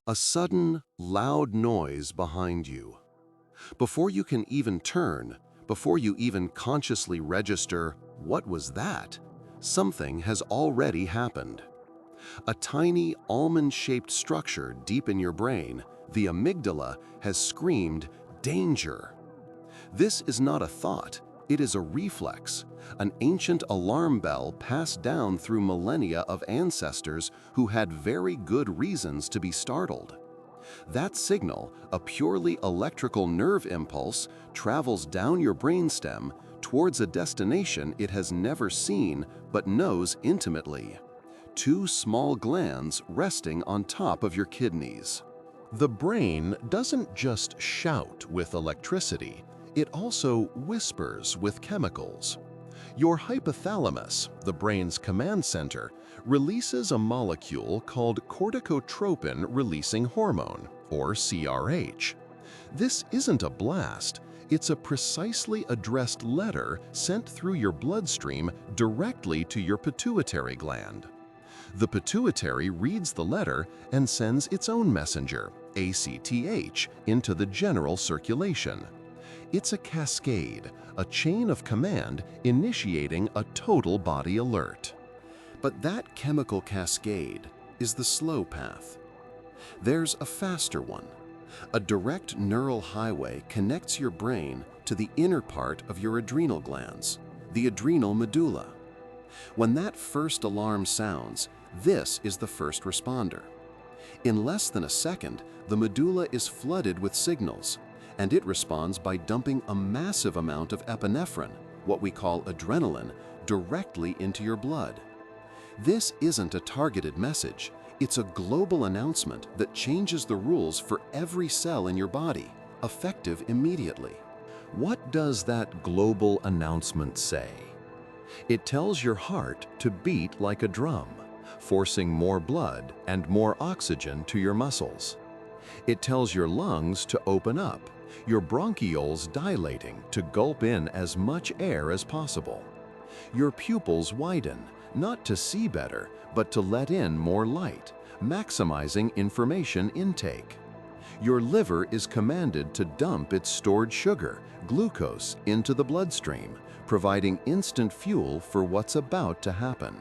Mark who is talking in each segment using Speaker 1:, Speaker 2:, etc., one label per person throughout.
Speaker 1: A sudden, loud noise behind you. Before you can even turn, before you even consciously register, "What was that?" something has already happened. A tiny almond-shaped structure deep in your brain, the amygdala, has screamed, "Danger!" This is not a thought, it is a reflex, an ancient alarm bell passed down through millennia of ancestors who had very good reasons to be startled. That signal, a purely electrical nerve impulse, travels down your brainstem towards a destination it has never seen but knows intimately. Two small glands resting on top of your kidneys. The brain doesn't just shout with electricity, it also whispers with chemicals. Your hypothalamus, the brain's command center, releases a molecule called corticotropin-releasing hormone, or CRH. This isn't a blast, it's a precisely addressed letter sent through your bloodstream directly to your pituitary gland. The pituitary reads the letter and sends its own messenger, ACTH, into the general circulation. It's a cascade, a chain of command initiating a total body alert. But that chemical cascade is the slow path. There's a faster one. A direct neural highway connects your brain to the inner part of your adrenal glands, the adrenal medulla. When that first alarm sounds, this is the first responder. In less than a second, the medulla is flooded with signals, and it responds by dumping a massive amount of epinephrine, what we call adrenaline, directly into your blood. This isn't a targeted message, it's a global announcement that changes the rules for every cell in your body, effective immediately. What does that global announcement say? It tells your heart to beat like a drum, forcing more blood and more oxygen to your muscles. It tells your lungs to open up, your bronchioles dilating to gulp in as much air as possible. Your pupils widen, not to see better, but to let in more light, maximizing information intake. Your liver is commanded to dump its stored sugar, glucose, into the bloodstream, providing instant fuel for what's about to happen.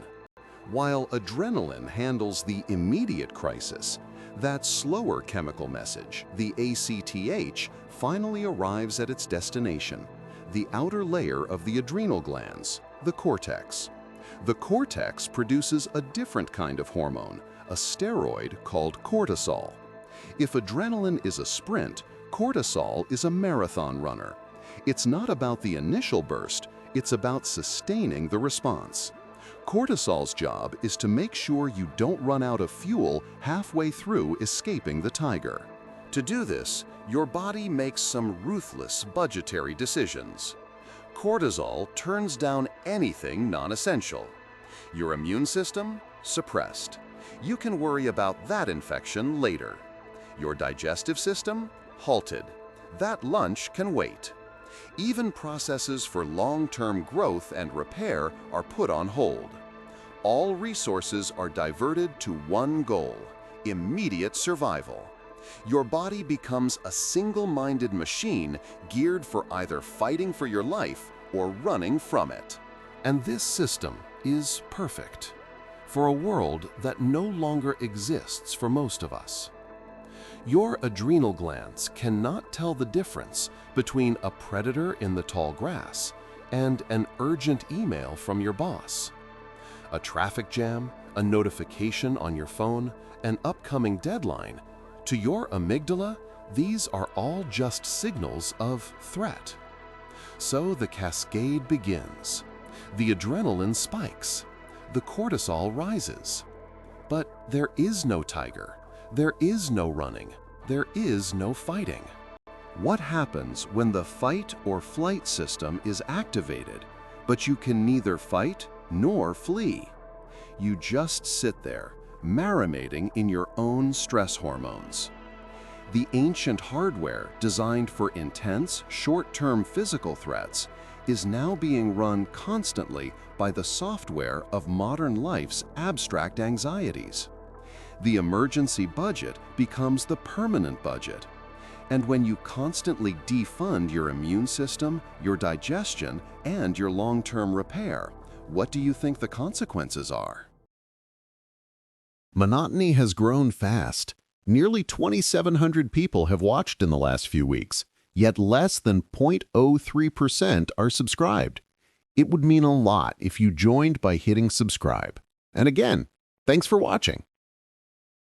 Speaker 1: While adrenaline handles the immediate crisis, that slower chemical message, the ACTH, finally arrives at its destination, the outer layer of the adrenal glands, the cortex. The cortex produces a different kind of hormone, a steroid called cortisol. If adrenaline is a sprint, cortisol is a marathon runner. It's not about the initial burst, it's about sustaining the response. Cortisol's job is to make sure you don't run out of fuel halfway through escaping the tiger. To do this, your body makes some ruthless budgetary decisions. Cortisol turns down anything non-essential. Your immune system? Suppressed. You can worry about that infection later. Your digestive system? Halted. That lunch can wait. Even processes for long-term growth and repair are put on hold. All resources are diverted to one goal: immediate survival. Your body becomes a single-minded machine geared for either fighting for your life or running from it. And this system is perfect for a world that no longer exists for most of us. Your adrenal glands cannot tell the difference between a predator in the tall grass and an urgent email from your boss. A traffic jam, a notification on your phone, an upcoming deadline. To your amygdala, these are all just signals of threat. So the cascade begins. The adrenaline spikes. The cortisol rises. But there is no tiger. There is no running. There is no fighting. What happens when the fight or flight system is activated, but you can neither fight nor flee? You just sit there, marinating in your own stress hormones. The ancient hardware designed for intense, short-term physical threats is now being run constantly by the software of modern life's abstract anxieties. The emergency budget becomes the permanent budget. And when you constantly defund your immune system, your digestion, and your long-term repair, what do you think the consequences are? Monotony has grown fast. Nearly 2,700 people have watched in the last few weeks, yet less than 0.03% are subscribed. It would mean a lot if you joined by hitting subscribe. And again, thanks for watching.